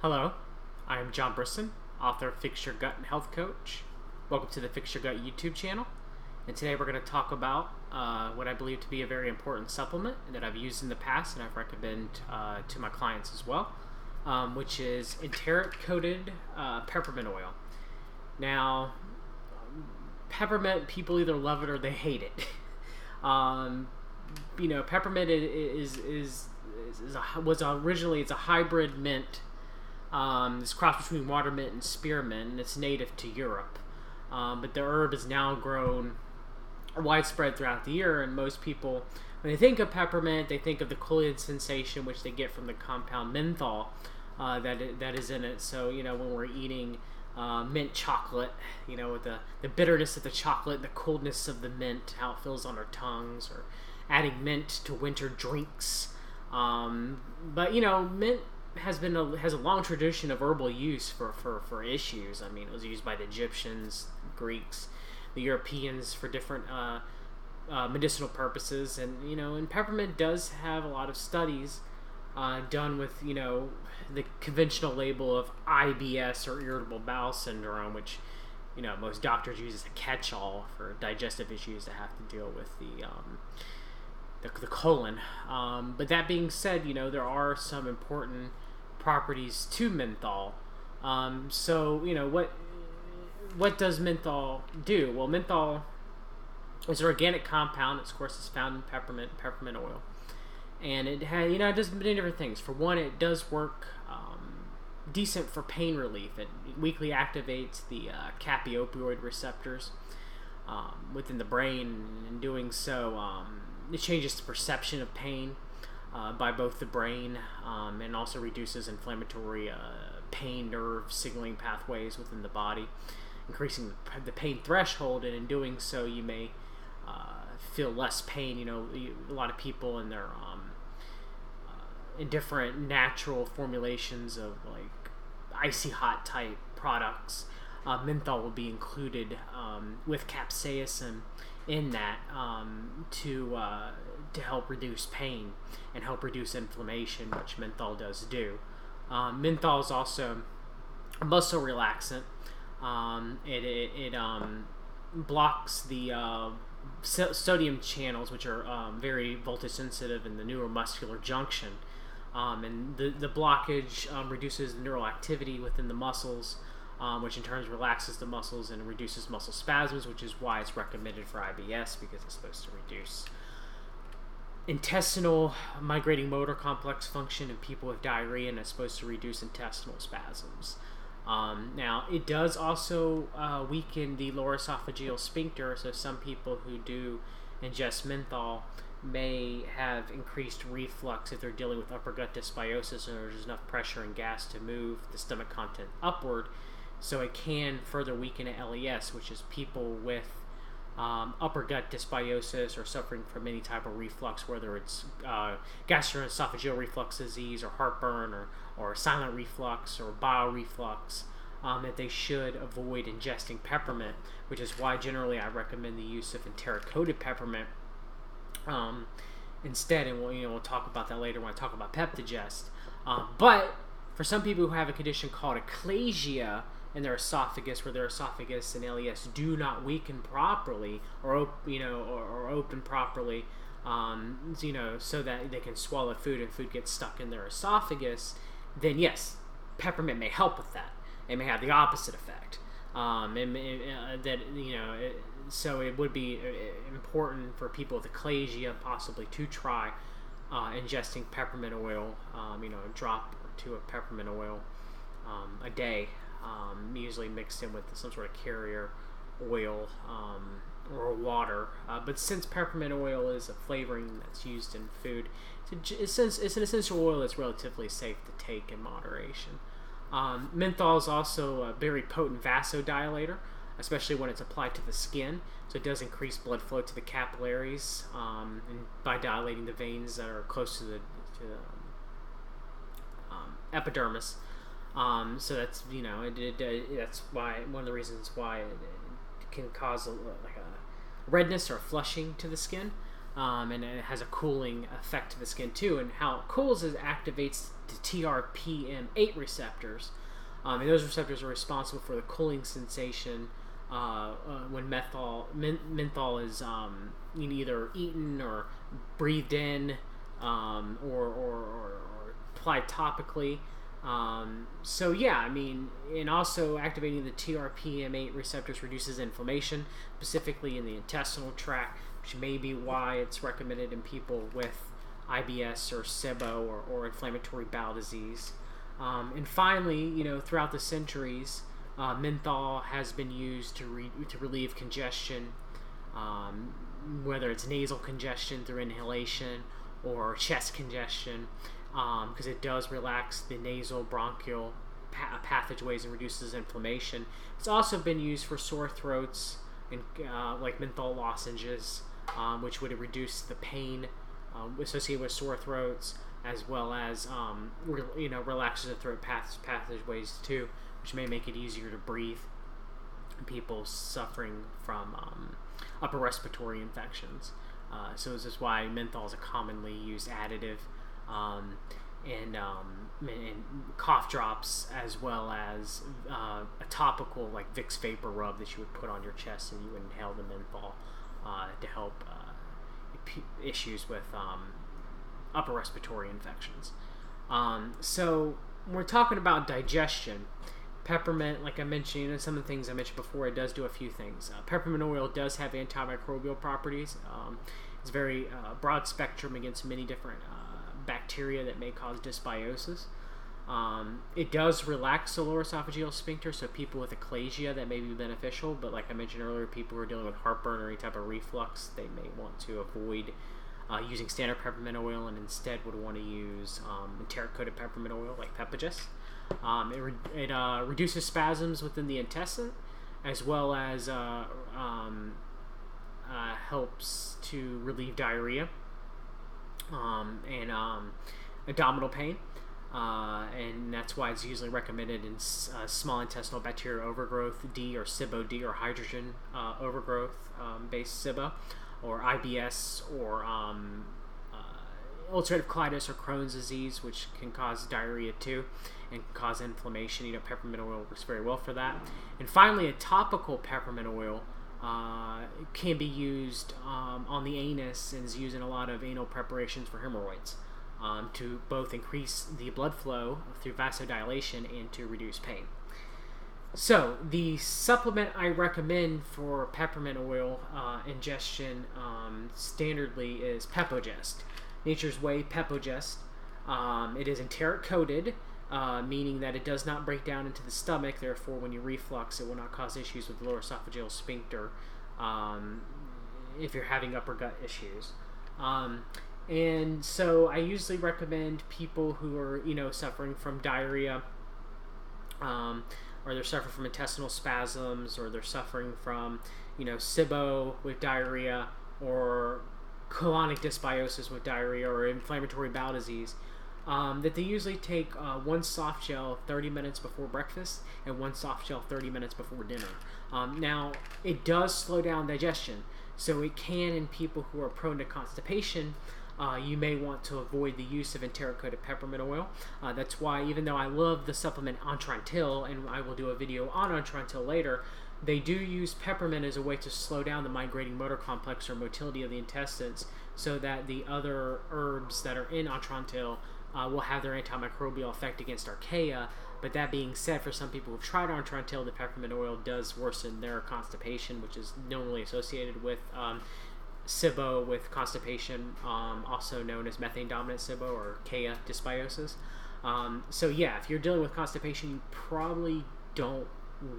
Hello, I am John Brisson, author of Fix Your Gut and Health Coach. Welcome to the Fix Your Gut YouTube channel. And today we're going to talk about what I believe to be a very important supplement that I've used in the past and I've recommended to my clients as well, which is enteric-coated peppermint oil. Now, peppermint, people either love it or they hate it. Peppermint was originally it's a hybrid mint. This cross between water mint and spearmint, and it's native to Europe. But the herb is now grown widespread throughout the year, and most people, when they think of peppermint, they think of the cooling sensation which they get from the compound menthol that is in it. So, when we're eating mint chocolate, with the bitterness of the chocolate, the coldness of the mint, how it feels on our tongues, or adding mint to winter drinks. But mint has a long tradition of herbal use for issues. I mean, it was used by the Egyptians, Greeks, the Europeans for different medicinal purposes, and peppermint does have a lot of studies done with the conventional label of IBS or irritable bowel syndrome, which most doctors use as a catch-all for digestive issues that have to deal with the colon. But that being said, there are some important properties to menthol. What does menthol do? Well, menthol is an organic compound. Of course, it's found in peppermint oil, and it does many different things. For one, it does work decent for pain relief. It weakly activates the opioid receptors within the brain, and in doing so, it changes the perception of pain by both the brain and also reduces inflammatory pain nerve signaling pathways within the body, increasing the pain threshold, and in doing so you may feel less pain. A lot of people in their in different natural formulations of like icy hot type products, menthol will be included with capsaicin in that to help reduce pain and help reduce inflammation, which menthol does do. Menthol is also a muscle relaxant. It blocks the sodium channels, which are very voltage sensitive in the neuromuscular junction, and the blockage reduces the neural activity within the muscles, which in turn relaxes the muscles and reduces muscle spasms, which is why it's recommended for IBS, because it's supposed to reduce intestinal migrating motor complex function in people with diarrhea, and it's supposed to reduce intestinal spasms. Now, it does also weaken the lower esophageal sphincter, so some people who do ingest menthol may have increased reflux if they're dealing with upper gut dysbiosis and there's enough pressure and gas to move the stomach content upward. So it can further weaken an LES, which is people with upper gut dysbiosis or suffering from any type of reflux, whether it's gastroesophageal reflux disease or heartburn or silent reflux or bile reflux, that they should avoid ingesting peppermint, which is why generally I recommend the use of enteric-coated peppermint instead, and we'll talk about that later when I talk about Pepdigest. But for some people who have a condition called achalasia in their esophagus, where their esophagus and LES do not weaken properly or open properly, so that they can swallow food and food gets stuck in their esophagus, then yes, peppermint may help with that. It may have the opposite effect. So it would be important for people with achalasia possibly to try ingesting peppermint oil, a drop or two of peppermint oil a day, usually mixed in with some sort of carrier oil or water. But since peppermint oil is a flavoring that's used in food, it's an essential oil that's relatively safe to take in moderation. Menthol is also a very potent vasodilator, especially when it's applied to the skin. So it does increase blood flow to the capillaries and by dilating the veins that are close to the epidermis. So that's that's why one of the reasons why it can cause like a redness or a flushing to the skin. and it has a cooling effect to the skin too. And how it cools is it activates the TRPM8 receptors, and those receptors are responsible for the cooling sensation when menthol is either eaten or breathed in, or applied topically. So yeah, I mean, and also activating the TRPM8 receptors reduces inflammation, specifically in the intestinal tract, which may be why it's recommended in people with IBS or SIBO or inflammatory bowel disease. And finally, throughout the centuries, menthol has been used to relieve congestion, whether it's nasal congestion through inhalation or chest congestion, because it does relax the nasal bronchial passageways and reduces inflammation. It's also been used for sore throats, and like menthol lozenges, which would reduce the pain associated with sore throats, as well as relaxes the throat passageways too, which may make it easier to breathe in people suffering from upper respiratory infections. So this is why menthol is a commonly used additive in cough drops, as well as a topical like Vicks Vapor Rub that you would put on your chest, and you would inhale the menthol to help issues with upper respiratory infections. So when we're talking about digestion, peppermint, like I mentioned, some of the things I mentioned before, it does do a few things. Peppermint oil does have antimicrobial properties. It's very broad spectrum against many different bacteria that may cause dysbiosis. It does relax the lower esophageal sphincter, so people with achalasia, that may be beneficial, but like I mentioned earlier, people who are dealing with heartburn or any type of reflux, they may want to avoid using standard peppermint oil, and instead would want to use enteric-coated peppermint oil like Peppermint. It reduces spasms within the intestine, as well as helps to relieve diarrhea and abdominal pain. And that's why it's usually recommended in small intestinal bacterial overgrowth, D or SIBO-D, or hydrogen overgrowth based SIBO, or IBS, or ulcerative colitis or Crohn's disease, which can cause diarrhea too and can cause inflammation. Peppermint oil works very well for that. And finally, a topical peppermint oil can be used on the anus, and is used in a lot of anal preparations for hemorrhoids, to both increase the blood flow through vasodilation and to reduce pain. So the supplement I recommend for peppermint oil ingestion standardly is Pepogest. Nature's Way Pepogest. It is enteric coated, meaning that it does not break down into the stomach. Therefore, when you reflux, it will not cause issues with the lower esophageal sphincter if you're having upper gut issues. And so I usually recommend people who are, suffering from diarrhea, or they're suffering from intestinal spasms, or they're suffering from, SIBO with diarrhea, or colonic dysbiosis with diarrhea, or inflammatory bowel disease, that they usually take one soft gel 30 minutes before breakfast and one soft gel 30 minutes before dinner. Now, it does slow down digestion, so it can, in people who are prone to constipation, you may want to avoid the use of enteric-coated peppermint oil. That's why, even though I love the supplement Atrantil, and I will do a video on Atrantil later, they do use peppermint as a way to slow down the migrating motor complex or motility of the intestines, so that the other herbs that are in Atrantil will have their antimicrobial effect against archaea. But that being said, for some people who've tried Atrantil, the peppermint oil does worsen their constipation, which is normally associated with SIBO with constipation, also known as methane-dominant SIBO or archaea dysbiosis. So yeah, if you're dealing with constipation, you probably don't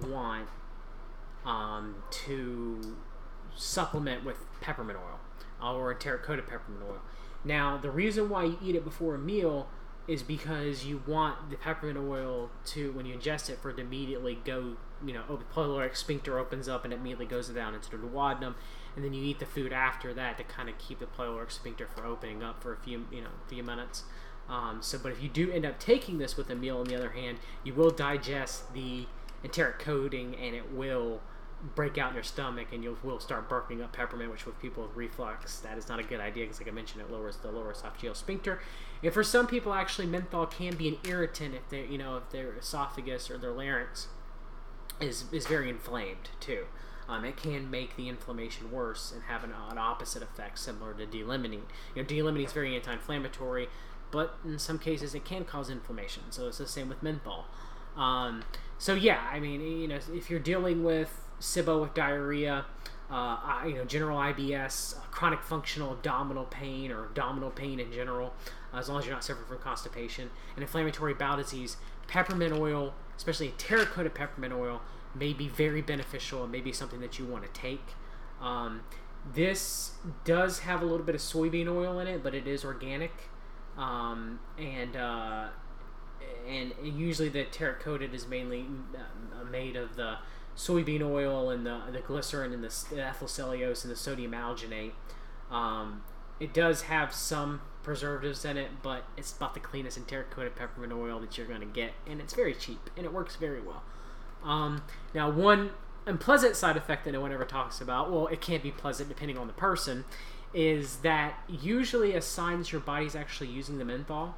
want to supplement with peppermint oil or enteric-coated peppermint oil. Now, the reason why you eat it before a meal is because you want the peppermint oil to, when you ingest it, for it to immediately go, the pyloric sphincter opens up and it immediately goes down into the duodenum, and then you eat the food after that to kind of keep the pyloric sphincter from opening up for a few minutes. But if you do end up taking this with a meal, on the other hand, you will digest the enteric coating, and it will break out in your stomach, and you will start burping up peppermint, which with people with reflux, that is not a good idea because, like I mentioned, it lowers the lower esophageal sphincter. And for some people, actually, menthol can be an irritant if they, if their esophagus or their larynx is very inflamed too. It can make the inflammation worse and have an opposite effect, similar to D-limonene. D-limonene is very anti-inflammatory, but in some cases it can cause inflammation. So it's the same with menthol. So yeah, I mean, if you're dealing with SIBO with diarrhea, general IBS, chronic functional abdominal pain, or abdominal pain in general, as long as you're not suffering from constipation, and inflammatory bowel disease, peppermint oil, especially terracotta peppermint oil, may be very beneficial and may be something that you want to take. This does have a little bit of soybean oil in it, but it is organic, and usually the terracotta is mainly made of the soybean oil and the glycerin and the ethyl cellulose and the sodium alginate. It does have some preservatives in it, but it's about the cleanest in terracotta peppermint oil that you're going to get, and it's very cheap and it works very well. Now, one unpleasant side effect that no one ever talks about, well, it can be pleasant depending on the person, is that usually a sign that your body's actually using the menthol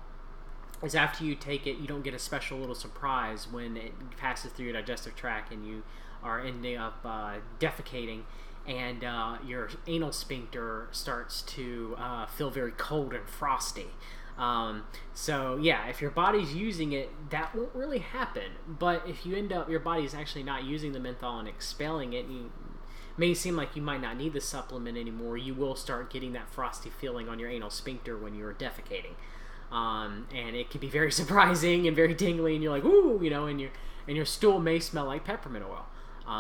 is after you take it, you don't get a special little surprise when it passes through your digestive tract and you are ending up defecating, and your anal sphincter starts to feel very cold and frosty. So yeah, if your body's using it, that won't really happen. But if you end up, your body's actually not using the menthol and expelling it, you may seem like you might not need the supplement anymore, you will start getting that frosty feeling on your anal sphincter when you're defecating. And it can be very surprising and very tingly, and you're like, ooh, and your stool may smell like peppermint oil.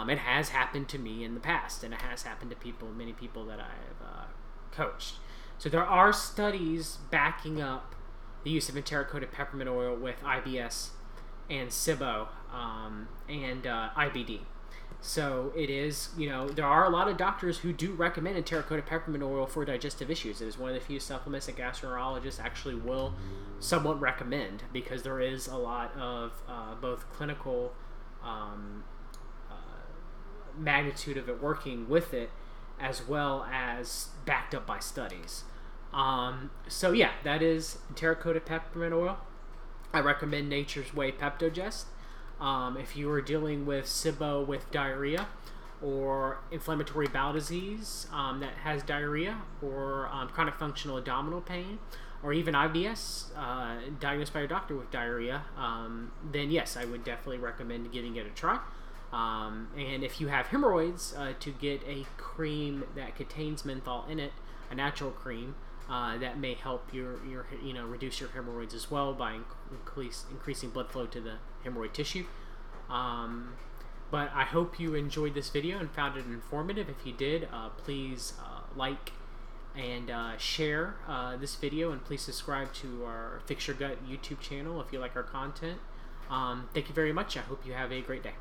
It has happened to me in the past, and it has happened to many people that I've coached. So there are studies backing up the use of terracotta peppermint oil with IBS and SIBO and IBD. So it is, there are a lot of doctors who do recommend terracotta peppermint oil for digestive issues. It is one of the few supplements that gastroenterologists actually will somewhat recommend, because there is a lot of both clinical magnitude of it working with it, as well as backed up by studies. So yeah, that is terracotta peppermint oil. I recommend Nature's Way Peptogest. If you are dealing with SIBO with diarrhea, or inflammatory bowel disease that has diarrhea, or chronic functional abdominal pain, or even IBS diagnosed by your doctor with diarrhea, then yes, I would definitely recommend giving it a try. And if you have hemorrhoids, to get a cream that contains menthol in it, a natural cream, that may help your reduce your hemorrhoids as well by increasing blood flow to the hemorrhoid tissue. But I hope you enjoyed this video and found it informative. If you did, please like and share this video, and please subscribe to our Fix Your Gut YouTube channel if you like our content. Thank you very much. I hope you have a great day.